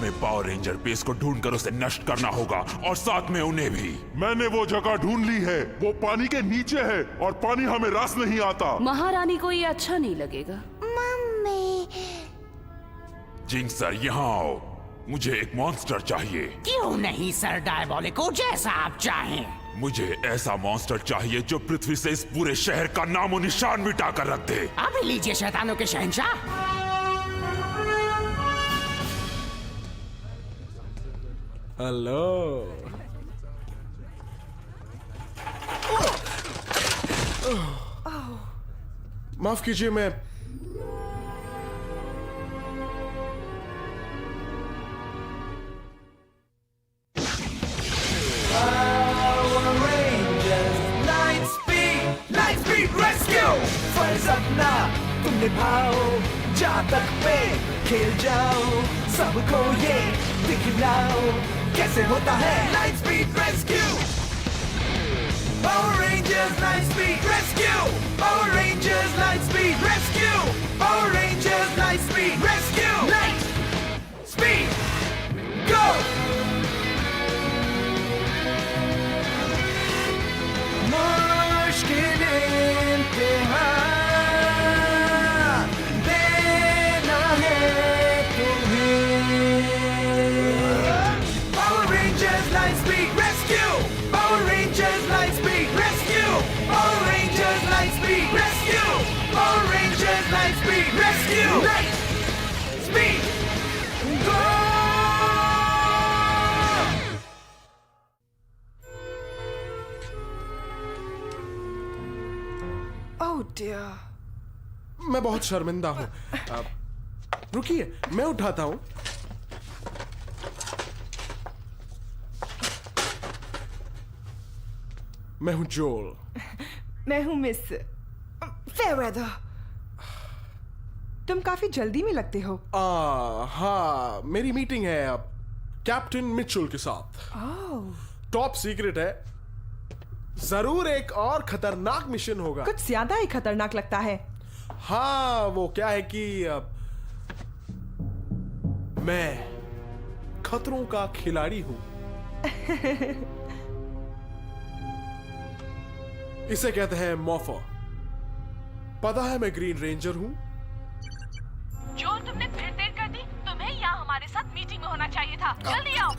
हमें power ranger base को ढूंढकर उसे नष्ट करना होगा और साथ में उन्हें भी। मैंने वो जगह ढूंढ ली है, वो पानी के नीचे है और पानी हमें रास नहीं आता। महारानी को ये अच्छा नहीं लगेगा। मम्मी। जिंक्स सर यहाँ आओ, मुझे एक मॉन्स्टर चाहिए। क्यों नहीं सर डायबोलिको, जैसा आप चाहें। मुझे ऐसा मॉन्स्टर चाहिए जो पृथ्वी से इस पूरे शहर का नामो निशान मिटा कर रख दे। अभी लीजिए शैतानों के शहंशाह। हेलो। माफ कीजिए, मैं अपना तुम निभाओ, जातक पे खेल जाओ, सबको ये दिखलाओ कैसे होता है light speed rescue. Power rangers light speed rescue, power rangers light speed rescue, power rangers light speed rescue. Light speed go. मुश्किल इम्तिहान Rescue! Light! Speed! Go! Oh dear. मैं बहुत शर्मिंदा हूँ। रुकिए, मैं उठाता हूँ। मैं हूँ जोल। मैं हूँ मिस फेयरवेदर। तुम काफी जल्दी में लगते हो। हाँ, मेरी मीटिंग है अब कैप्टन मिचेल के साथ। टॉप सीक्रेट है। जरूर एक और खतरनाक मिशन होगा। कुछ ज्यादा ही खतरनाक लगता है। हाँ, वो क्या है कि मैं खतरों का खिलाड़ी हूं। इसे कहते हैं मॉर्फर। पता है मैं ग्रीन रेंजर हूं। जो तुमने फिर देर कर दी, तुम्हें यहाँ हमारे साथ मीटिंग में होना चाहिए था। जल्दी आओ।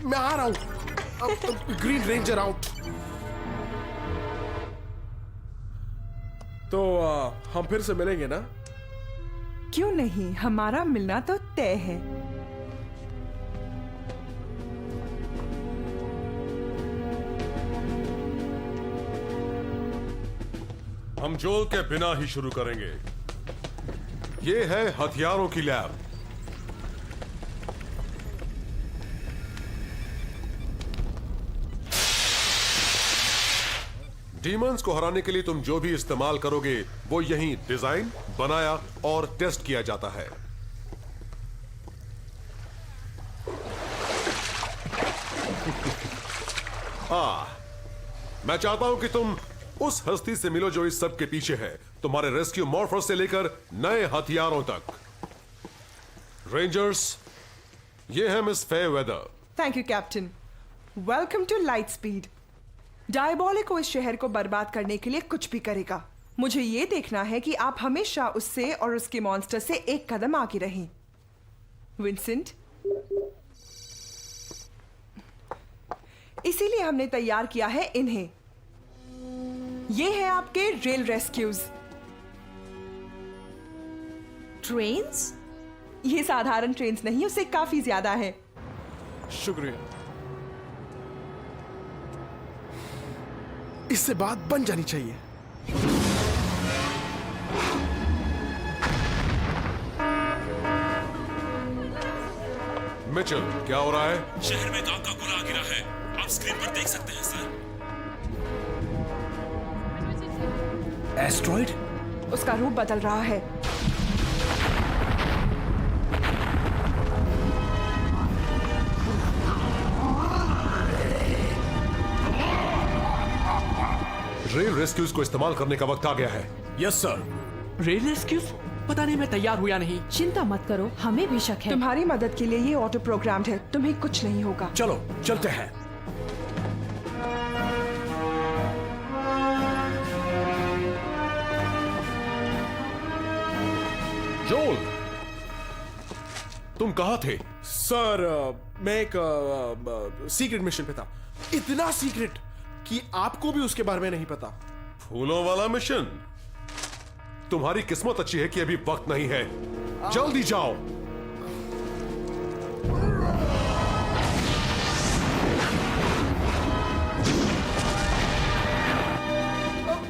मैं आ रहा हूं। Green ranger out. तो हम फिर से मिलेंगे ना? क्यों नहीं, हमारा मिलना तो तय है। हम जोल के बिना ही शुरू करेंगे। ये है हथियारों की लैब। डीमंस को हराने के लिए तुम जो भी इस्तेमाल करोगे वो यहीं डिजाइन, बनाया और टेस्ट किया जाता है। मैं चाहता हूं कि तुम उस हस्ती से मिलो जो इस सब के पीछे है, तुम्हारे रेस्क्यू मॉर्फर से लेकर नए हथियारों तक। रेंजर्स, ये है Miss Fairweather. Thank you captain. Welcome to light speed. Diabolico इस शहर को बर्बाद करने के लिए कुछ भी करेगा। मुझे ये देखना है कि आप हमेशा उससे और उसके मॉन्स्टर से एक कदम आगे रहें। विंसेंट, इसीलिए हमने तैयार किया है इन्हें। ये है आपके रेल रेस्क्यूज। ट्रेन्स? ये साधारण ट्रेन्स नहीं, उससे काफी ज्यादा है। शुक्रिया। इससे बात बन जानी चाहिए। मिचेल, क्या हो रहा है? शहर में आग का गोला गिरा है, आप स्क्रीन पर देख सकते हैं सर। एस्ट्रॉइड? उसका रूप बदल रहा है। रेल रेस्क्यूज को इस्तेमाल करने का वक्त आ गया है। Yes sir. Rail rescues? पता नहीं मैं तैयार हूँ या नहीं। चिंता मत करो, हमें भी शक है। तुम्हारी मदद के लिए ये ऑटो प्रोग्राम्ड है, तुम्हें कुछ नहीं होगा। चलो चलते हैं। जोल, तुम कहाँ थे? सर मैं एक सीक्रेट मिशन पे था। इतना सीक्रेट कि आपको भी उसके बारे में नहीं पता। फूलों वाला मिशन? तुम्हारी किस्मत अच्छी है कि अभी वक्त नहीं है, जल्दी जाओ।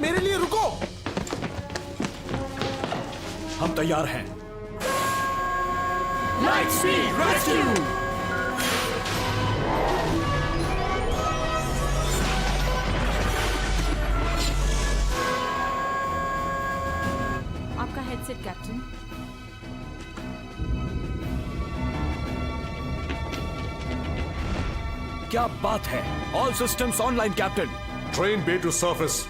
मेरे लिए रुको। हम तैयार हैं। Lightspeed rescue. आपका हेडसेट कैप्टन। क्या बात है, all systems online captain. Train bay to surface.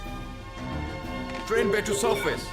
Train bay to surface.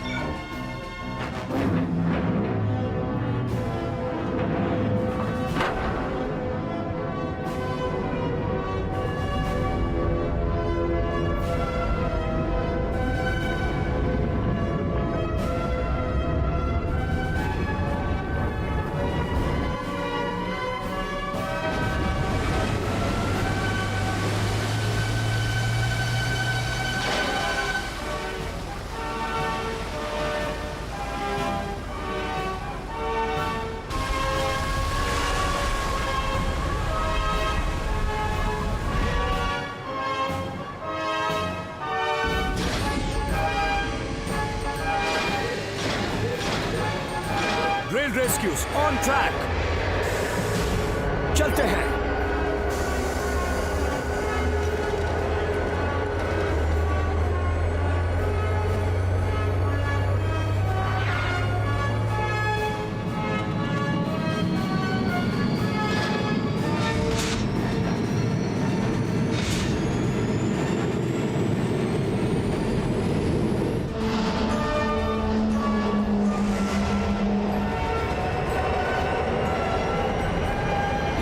Rail rescues on track. चलते हैं।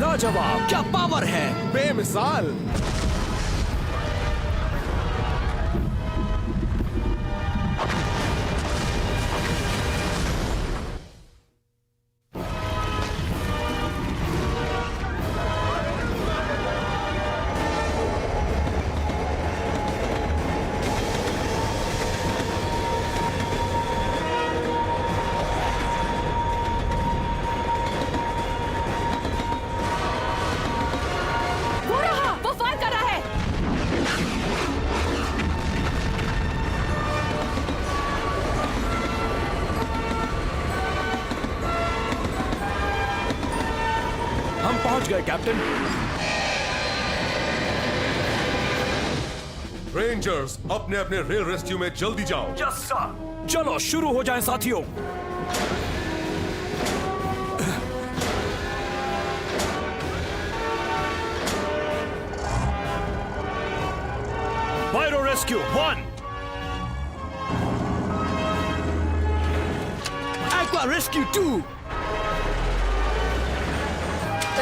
लाजवाब, क्या पावर है। बेमिसाल। वो फायर कर रहा है। हम पहुंच गए कैप्टन। रेंजर्स, अपने अपने रेल रेस्क्यू में जल्दी जाओ। Yes sir. चलो शुरू हो जाए साथियों। Pyro Rescue 1, Aqua Rescue 2,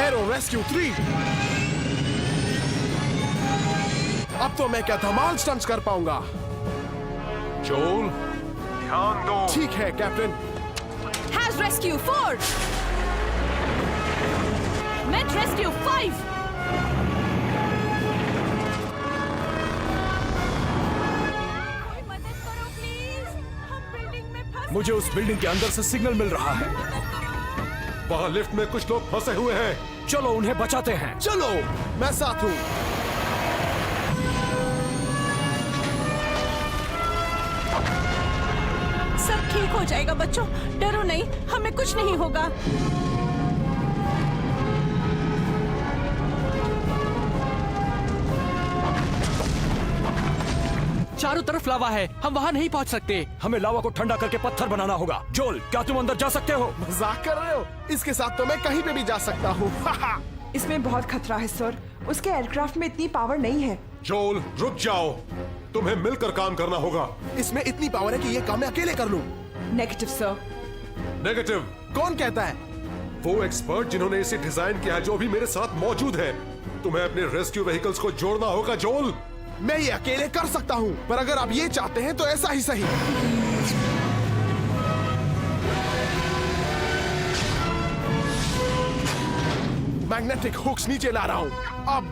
arrow rescue 3। अब तो मैं क्या धमाल स्टंट्स कर पाऊंगा। जोल, ध्यान दो। ठीक है captain. Has rescue 4, met rescue 5, मुझे उस बिल्डिंग के अंदर से सिग्नल मिल रहा है। वहां लिफ्ट में कुछ लोग फंसे हुए हैं। चलो उन्हें बचाते हैं। चलो, मैं साथ हूं। सब ठीक हो जाएगा बच्चों, डरो नहीं, हमें कुछ नहीं होगा। चारों तरफ लावा है, हम वहां नहीं पहुंच सकते। हमें लावा को ठंडा करके पत्थर बनाना होगा। जोल, क्या तुम अंदर जा सकते हो? मजाक कर रहे हो? इसके साथ तो मैं कहीं पे भी जा सकता हूँ। इसमें बहुत खतरा है सर, उसके एयरक्राफ्ट में इतनी पावर नहीं है। जोल, रुक जाओ, तुम्हें मिलकर काम करना होगा। इसमें इतनी पावर है कि ये काम मैं अकेले कर लूं। Negative sir, negative. कौन कहता है? वो एक्सपर्ट जिन्होंने इसे डिजाइन किया है, जो अभी मेरे साथ मौजूद है। तुम्हें अपने रेस्क्यू व्हीकल्स को जोड़ना होगा जोल। मैं ये अकेले कर सकता हूँ, पर अगर आप ये चाहते हैं तो ऐसा ही सही। मैग्नेटिक हुक्स नीचे ला रहा हूँ। अब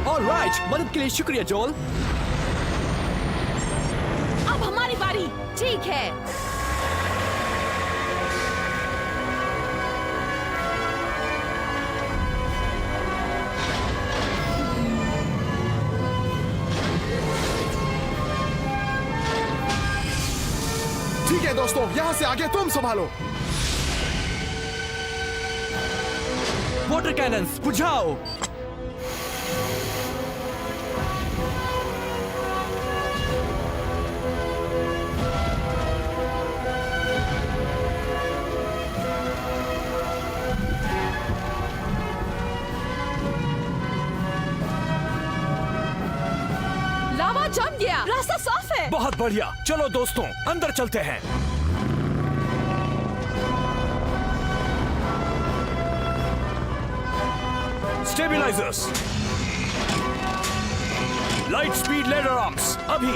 ऑलराइट, मदद के लिए शुक्रिया जोल। अब हमारी बारी। ठीक है। ठीक है दोस्तों, यहाँ से आगे तुम संभालो। Water cannons बुझाओ। लावा जम गया, रास्ता साफ है। बहुत बढ़िया, चलो दोस्तों अंदर चलते हैं। Stabilisers, light speed ladder arms, अभी।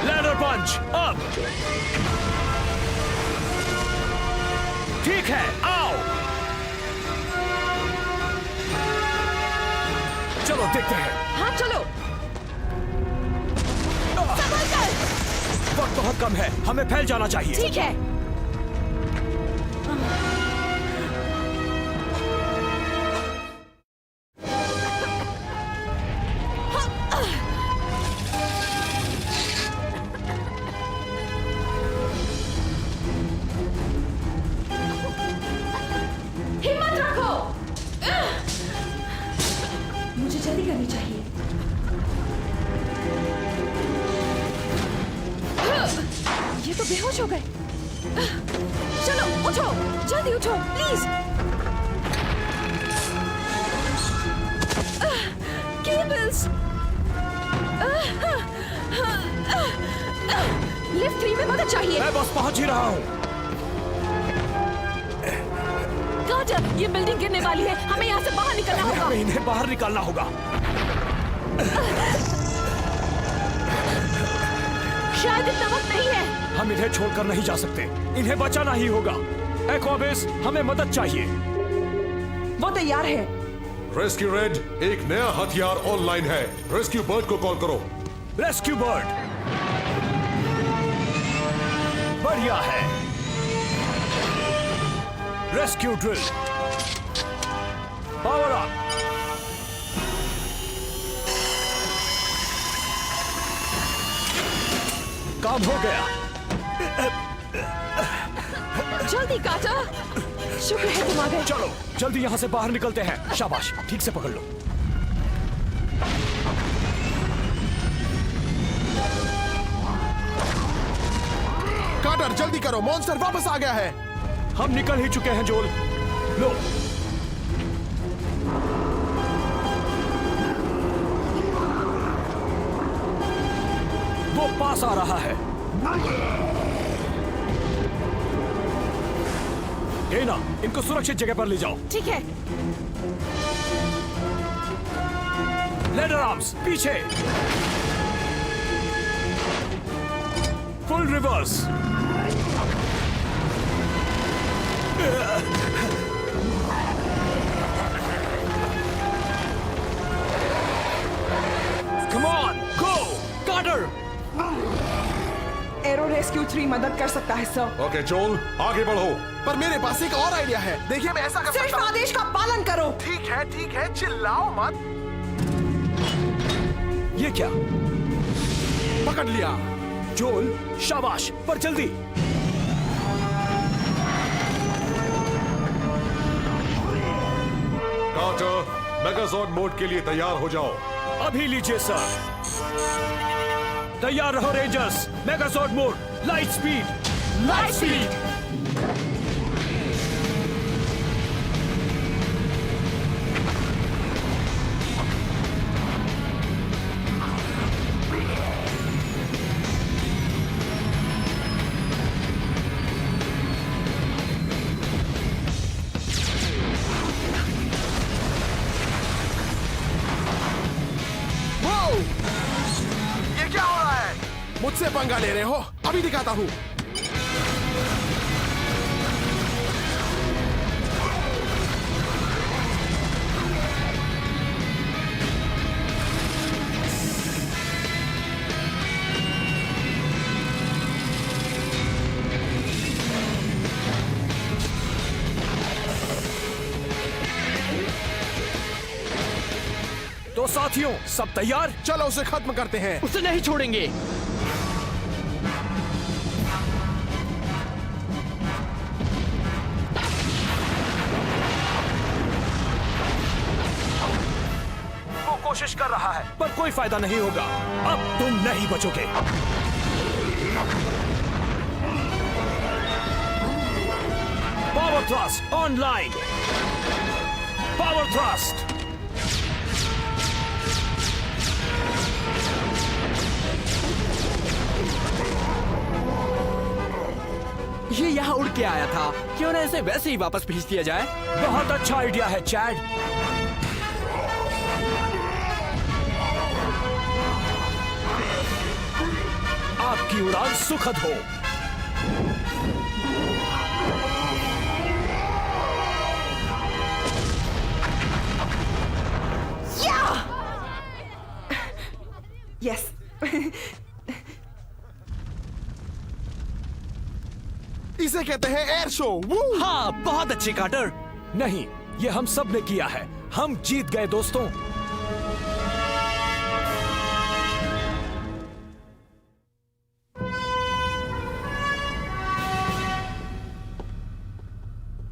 लेडर पंच, अब। ठीक है, आओ। चलो देखते हैं। हाँ चलो। संभल कर। वक्त बहुत कम है, हमें फैल जाना चाहिए। ठीक है। हिम्मत रखो। मुझे जल्दी करनी चाहिए। ये तो बेहोश हो गए। चलो उठो, जल्दी उठो प्लीज। केबल्स। लिफ्ट 3 में मदद चाहिए। मैं बस पहुंच ही रहा हूँ। कार्टर, ये बिल्डिंग गिरने वाली है, हमें यहाँ से बाहर निकलना होगा। हमें इन्हें बाहर निकालना होगा। शायद इतना वक्त नहीं है। हम इन्हें छोड़कर नहीं जा सकते, इन्हें बचाना ही होगा। एक्वाबेस, हमें मदद चाहिए। वो तैयार है। रेस्क्यू रेड, एक नया हथियार ऑनलाइन है। रेस्क्यू बर्ड को कॉल करो। Rescue bird. बढ़िया है। Rescue drill, power up. काम हो गया। जल्दी कार्टर, शुक्र है तुम आ गए। चलो जल्दी यहाँ से बाहर निकलते हैं। शाबाश, ठीक से पकड़ लो। कार्टर जल्दी करो, मॉन्स्टर वापस आ गया है। हम निकल ही चुके हैं जोल। लो। वो पास आ रहा है। डेना, इनको सुरक्षित जगह पर ले जाओ। ठीक है। लेडर आर्म्स पीछे। Full reverse. Come on, go, Carter. Arrow rescue 3 मदद कर सकता है सर। ओके जोल, आगे बढ़ो। पर मेरे पास एक और आइडिया है। देखिए मैं ऐसा कर सिर्फ सकता हूँ। आदेश का पालन करो। ठीक है, चिल्लाओ मत। ये क्या? पकड़ लिया। जोल, शाबाश, पर जल्दी। कार्टर, मेगाजॉर्ड मोड के लिए तैयार हो जाओ। अभी लीजिए सर। तैयार रहो rangers. Megazord mode, light speed. Light speed. ये क्या हो रहा है? मुझसे पंगा ले रहे हो? अभी दिखाता हूँ। तो साथियों, सब तैयार? चलो उसे खत्म करते हैं। उसे नहीं छोड़ेंगे। वो कोशिश कर रहा है, पर कोई फायदा नहीं होगा। अब तुम नहीं बचोगे। Power thrust online. Power thrust. ये यहाँ उड़ के आया था, क्यों ना इसे वैसे ही वापस भेज दिया जाए? बहुत अच्छा आइडिया है चैड। आपकी उड़ान सुखद हो। यस। इसे कहते हैं एयर शो। हाँ, बहुत अच्छी कार्टर। नहीं, ये हम सब ने किया है। हम जीत गए दोस्तों।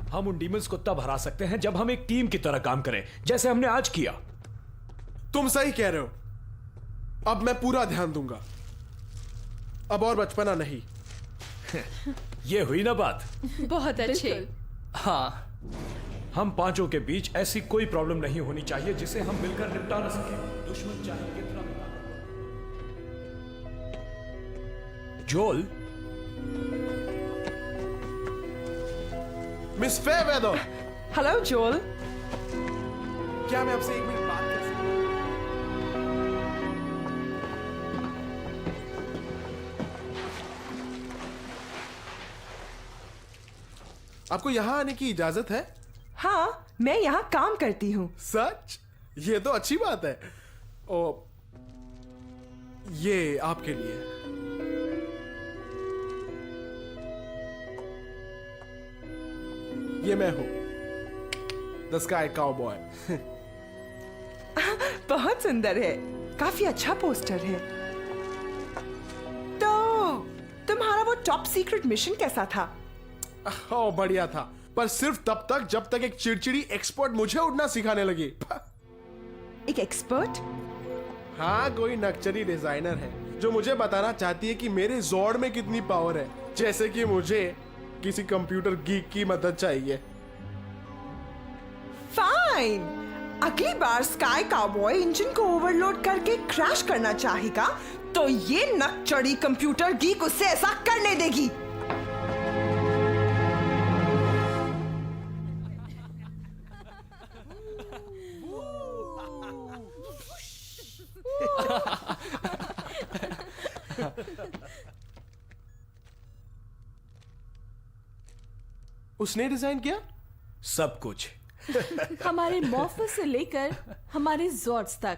हम उन डीमंस को तब हरा सकते हैं जब हम एक टीम की तरह काम करें, जैसे हमने आज किया। तुम सही कह रहे हो। अब मैं पूरा ध्यान दूंगा। अब और बचपना नहीं। ये हुई ना बात। बहुत अच्छे। हाँ, हम पांचों के बीच ऐसी कोई प्रॉब्लम नहीं होनी चाहिए जिसे हम मिलकर निपटा न सके, दुश्मन चाहे कितना भी ताकतवर। जोल। मिस फेयरवेदर। हेलो जोल। क्या मैं आपसे 1 मिनट बात कर सकता हूं? आपको यहां आने की इजाजत है? हाँ, मैं यहाँ काम करती हूँ। सच? ये तो अच्छी बात है। ओ, ये आपके लिए। ये मैं हूं, द स्काई काउबॉय। बहुत सुंदर है। काफी अच्छा पोस्टर है। तो तुम्हारा वो टॉप सीक्रेट मिशन कैसा था? ओ, बढ़िया था, पर सिर्फ तब तक जब तक एक चिड़चिड़ी एक्सपर्ट मुझे उड़ना सिखाने लगी। एक एक्सपर्ट? हाँ, कोई नक्चरी डिजाइनर है जो मुझे बताना चाहती है कि मेरे जॉर्ड में कितनी पावर है। जैसे कि मुझे किसी कंप्यूटर गीक की मदद चाहिए। फाइन। अगली बार स्काई काउबॉय इंजन को ओवरलोड करके क्रैश करना चाहेगा तो ये नकचड़ी कंप्यूटर गीक उससे ऐसा करने देगी। उसने डिजाइन किया सब कुछ। हमारे मॉर्फस से लेकर हमारे जॉर्ड्स तक।